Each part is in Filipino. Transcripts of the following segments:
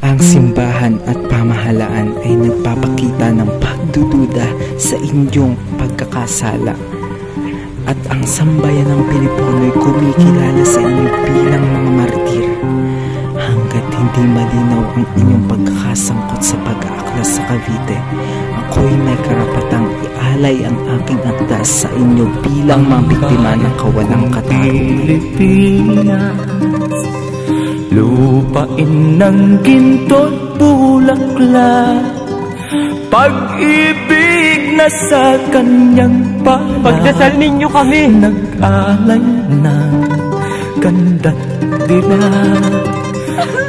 Ang simbahan at pamahalaan ay nagpapakita ng pagdududa sa inyong pagkakasala. At ang sambayan ng Pilipino ay kumikilala sa inyo bilang mga martir. Hanggat hindi malinaw ang inyong pagkakasangkot sa pag-aaklas sa Cavite, ako'y may karapatang ialay ang aking akdas sa inyo bilang mga biktima ng kawalang katarungan. Pilipinas, lupain ng ginto't bulaklak, pag-ibig na sa kanyang pala. Pagdasal ninyo kami. Nag-alay ng ganda't dilag,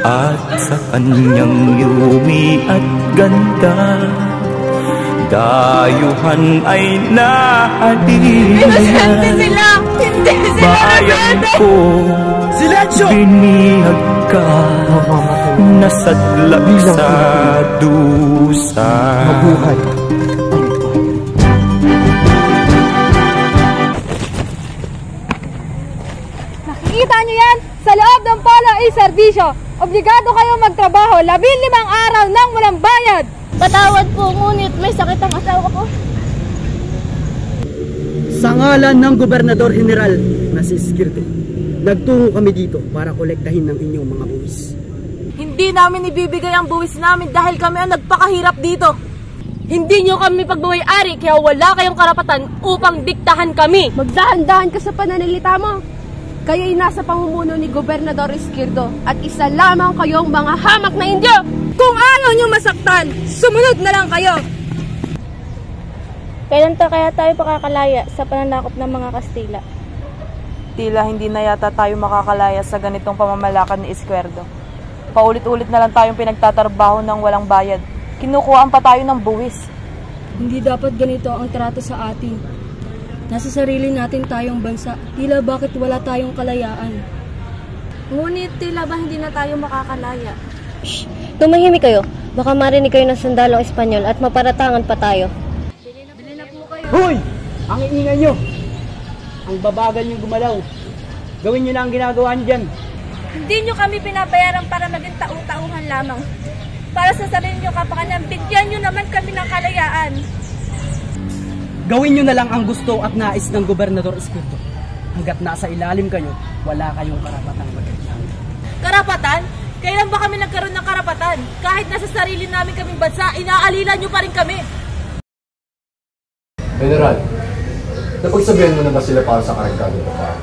at sa kanyang yumi at ganda, dayuhan ay nahalina. Inosente sila! Hindi sila bayan ko, binihag ka, nasadlak sa dusa. Mabuhay. Nakikita nyo yan? Sa loob ng polo ay serbisyo. Obligado kayong magtrabaho 15 araw nang walang bayad. Patawad po, ngunit may sakit ang asawa ko. Sa ngalan ng Gobernador General na si Skirte, nagtungo kami dito para kolektahin ng inyong mga buwis. Hindi namin ibibigay ang buwis namin dahil kami ang nagpakahirap dito. Hindi nyo kami pagbuhay-ari kaya wala kayong karapatan upang diktahan kami. Magdahan-dahan ka sa pananalita mo. Kayo'y nasa pamumuno ni Gobernador Izquierdo at isa lamang kayong mga hamak na Indio. Kung ayaw nyo masaktan, sumunod na lang kayo. Kailan kaya tayo pakakalaya sa pananakop ng mga Kastila? Tila hindi na yata tayo makakalaya sa ganitong pamamalakan ni Izquierdo. Paulit-ulit na lang tayong pinagtatrabaho ng walang bayad. Kinukuhaan pa tayo ng buwis. Hindi dapat ganito ang trato sa atin. Nasa sarili natin tayong bansa. Tila bakit wala tayong kalayaan? Ngunit tila ba hindi na tayo makakalaya? Shh! Tumahimik kayo. Baka marinig kayo ng sundalong Espanyol at maparatangan pa tayo. Bili na po kayo. Hoy! Ang iingay nyo! Ang babagal nyo gumalaw. Gawin nyo na ang ginagawa nyo dyan. Hindi nyo kami pinabayaran para maging tauhan lamang. Para sa sarili nyo kapakanan, bigyan nyo naman kami ng kalayaan. Gawin nyo na lang ang gusto at nais ng Gobernador Izquierdo. Hanggat nasa ilalim kayo, wala kayong karapatang magreklamo. Karapatan? Kailan ba kami nagkaroon ng karapatan? Kahit nasa sarili namin kaming bansa, inaalilan nyo pa rin kami. General, napagsabihan mo na ba sila para sa karagkado na pa?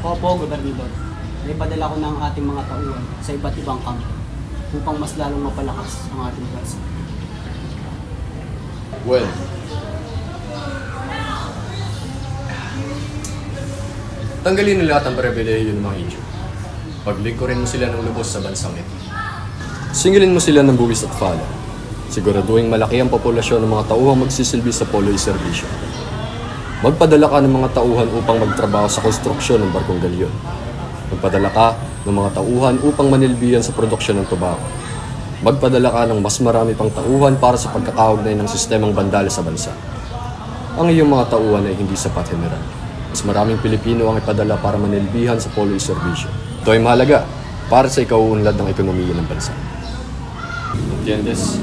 Opo, Gobernador. Naipadala ko ng ating mga tauhan sa iba't ibang kampo upang mas lalong mapalakas ang ating bansa. Well, tanggalin nila lahat ang pribilehiyo ng mga Indio. Paglingkurin mo sila ng lubos sa bansang ito. Singilin mo sila ng buwis at fala. Siguraduhin malaki ang populasyon ng mga tauhang magsisilbi sa polo y serbisyo. Magpadala ka ng mga tauhan upang magtrabaho sa konstruksyon ng barkong galyon. Magpadala ka ng mga tauhan upang manilbihan sa produksyon ng tobacco. Magpadala ka ng mas marami pang tauhan para sa pagkakaugnay ng sistemang bandala sa bansa. Ang iyong mga tauhan ay hindi sapat, General. Mas maraming Pilipino ang ipadala para manilbihan sa polo y serbisyo. Ito ay mahalaga para sa ikauunlad ng ekonomiya ng bansa. ¿Entiendes?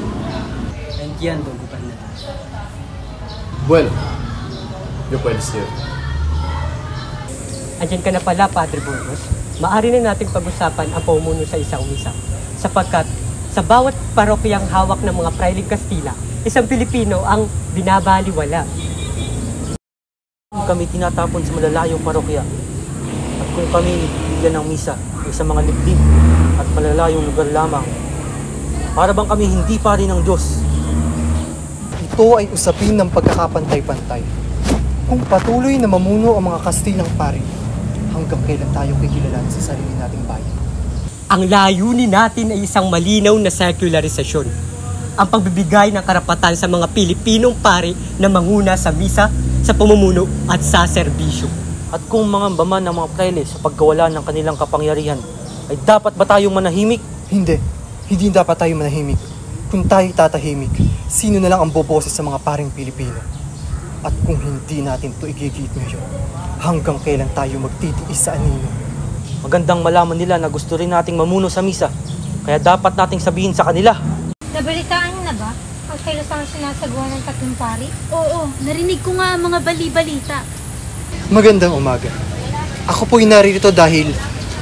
Entiendo, Gobernador. Bueno, yo puedes ir. Andyan ka na pala, Padre Burgos. Maaari na nating pag-usapan ang pamumuno sa isang misa. Sapagkat sa bawat parokyang hawak ng mga Frailing Kastila, isang Pilipino ang binabaliwala. Kami tinatapon sa malalayong parokya. At kung kami bigyan ng misa ay sa mga liblib at malalayong lugar lamang, para bang kami hindi pa rin ng Diyos? Ito ay usapin ng pagkakapantay-pantay. Kung patuloy na mamuno ang mga Kastilang pari, hanggang kailan tayo kikilalan sa sarili nating bayan? Ang layunin natin ay isang malinaw na secularisasyon. Ang pagbibigay ng karapatan sa mga Pilipinong pari na manguna sa misa, sa pamumuno at sa serbisyo. At kung mangamba man ng mga praile sa pagkawala ng kanilang kapangyarihan, ay dapat ba tayong manahimik? Hindi. Hindi dapat tayo manahimik. Kung tayo tatahimik, sino na lang ang boboses sa mga paring Pilipino? At kung hindi natin ito igigit ngayon, hanggang kailan tayo magtitiis sa anino? Magandang malaman nila na gusto rin nating mamuno sa misa. Kaya dapat nating sabihin sa kanila. Nabalitaan niyo na ba? Ang kilusang sinasagawa ng tatlong pari? Oo, narinig ko nga ang mga bali-balita. Magandang umaga. Ako po'y naririto dahil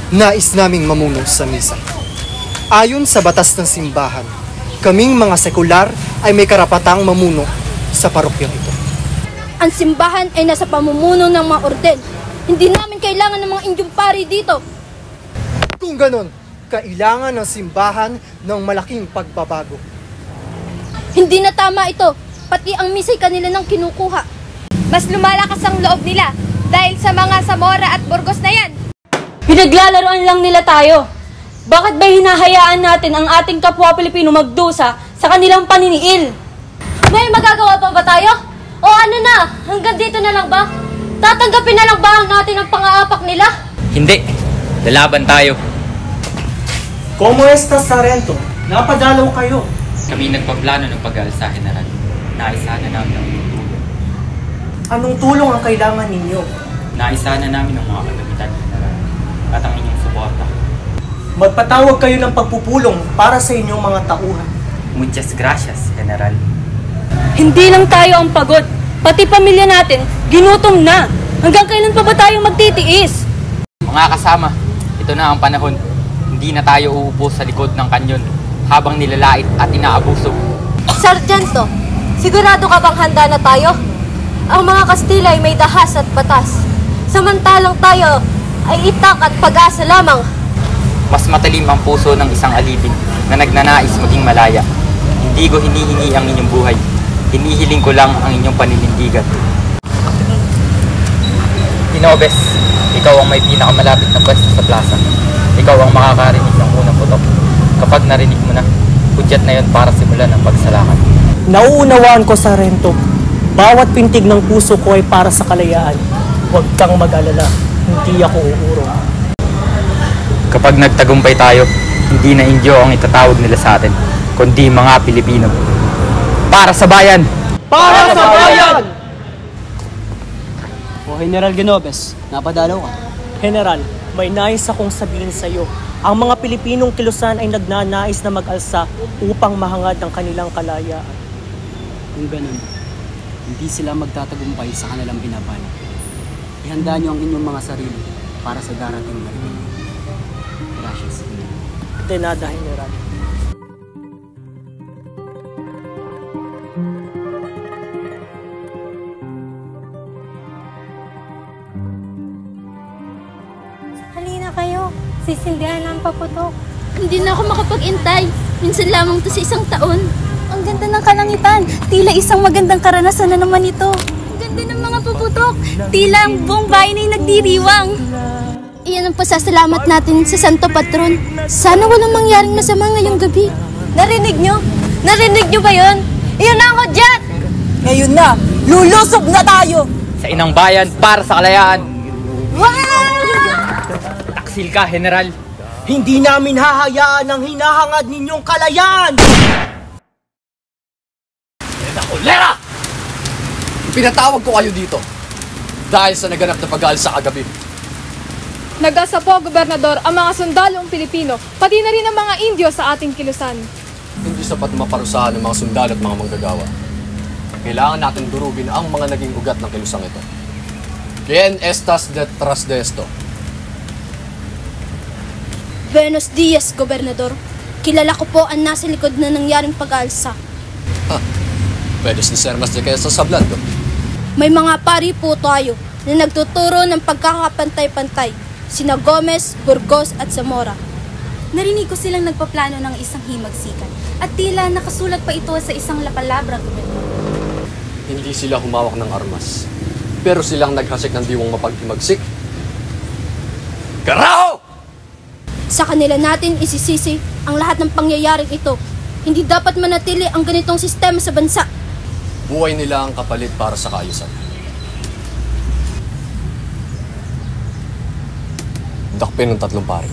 nais naming mamuno sa misa. Ayon sa batas ng simbahan, kaming mga sekular ay may karapatang mamuno sa parokyang ito. Ang simbahan ay nasa pamumuno ng mga orden. Hindi namin kailangan ng mga Indyong pari dito. Kung ganon, kailangan ng simbahan ng malaking pagbabago. Hindi na tama ito. Pati ang misa'y kanila nang kinukuha. Mas lumalakas ang loob nila dahil sa mga Zamora at Burgos na yan. Pinaglalaroan lang nila tayo. Bakit ba hinahayaan natin ang ating kapwa Pilipino magdusa sa kanilang paniniil? May magagawa pa ba tayo? O ano na? Hanggang dito na lang ba? Tatanggapin na lang ba natin ang pang-aapak nila? Hindi. Lalaban tayo. Como estas, Sarento? Napadalaw kayo. Kami nagpaplano ng pag-aalsa, General. Naisa na namin ang inyong tulong. Anong tulong ang kailangan ninyo? Naisa na namin ang mga kagamitan, General. At ang inyong suporta. Magpatawag kayo ng pagpupulong para sa inyong mga tauhan. Muchas gracias, General. Hindi lang tayo ang pagod. Pati pamilya natin, ginutom na. Hanggang kailan pa ba tayo magtitiis? Mga kasama, ito na ang panahon. Hindi na tayo uupo sa likod ng kanyon habang nilalait at inaabuso. Sargento, sigurado ka bang handa na tayo? Ang mga Kastila ay may dahas at batas. Samantalang tayo ay itak at pag-asa lamang. Mas matalim ang puso ng isang alipin na nagnanais maging malaya. Hindi ko hinihingi ang inyong buhay. Hinihiling ko lang ang inyong paninindigan. Inobes, ikaw ang may pinakamalapit na pwesto sa plaza. Ikaw ang makakarinig ng unang putok. Kapag narinig mo na, pudyat na yon para simulan ang pagsalakad. Nauunawaan ko, Sarento. Bawat pintig ng puso ko ay para sa kalayaan. Huwag kang mag-alala. Hindi ako uurong. Kapag nagtagumpay tayo, hindi na Indyo ang itatawag nila sa atin, kundi mga Pilipino. Para sa bayan! Para sa bayan! O General Genobes, napadalaw ka. General, may nais akong sabihin sa iyo. Ang mga Pilipinong kilusan ay nagnanais na mag-alsa upang mahangad ang kanilang kalayaan. Kung ganun, hindi sila magtatagumpay sa kanilang binabalak. Ihanda niyo ang inyong mga sarili para sa darating na rin. Gracias. De nada, General. Halina kayo. Sisindihan ang paputok. Hindi na ako makapag-intay. Minsan lamang to sa isang taon. Ang ganda ng kalangitan. Tila isang magandang karanasan na naman ito. Ang ganda ng mga paputok. Tila ang buong bayan ay nagdiriwang. Iyan ang pasasalamat natin sa Santo Patron. Sana walang mangyaring masama ngayong gabi. Narinig nyo? Narinig nyo ba yun? Iyon na ang hudyat! Ngayon na, lulusob na tayo! Sa inang bayan para sa kalayaan! Wow! Taksil ka, General! Hindi namin hahayaan ang hinahangad ninyong kalayaan! Kolera! Pinatawag ko kayo dito dahil sa naganap na pag-aalsa kagabi. Nag-asa po, Gobernador, ang mga sundalong Pilipino, pati na rin ang mga Indyo sa ating kilusan. Hindi sapat maparusahan ng mga sundalo at mga manggagawa. Kailangan natin durugin ang mga naging ugat ng kilusang ito. Quien estas detrás de esto? Buenos dias, Gobernador. Kilala ko po ang nasa likod na nangyaring pag-aalsa. Pwede si Sermas de Queso sa blando. May mga pari po tayo na nagtuturo ng pagkakapantay-pantay. Sina Gomez, Burgos at Zamora. Narinig ko silang nagpaplano ng isang himagsikan. At tila nakasulat pa ito sa isang lapalabra, Gobernador. Hindi sila humawak ng armas. Pero silang naghasik ng diwang mapaghimagsik. Karaho! Sa kanila natin isisisi ang lahat ng pangyayaring ito. Hindi dapat manatili ang ganitong sistema sa bansa. Buhay nila ang kapalit para sa kaayusan. Dakpin ng tatlong pari.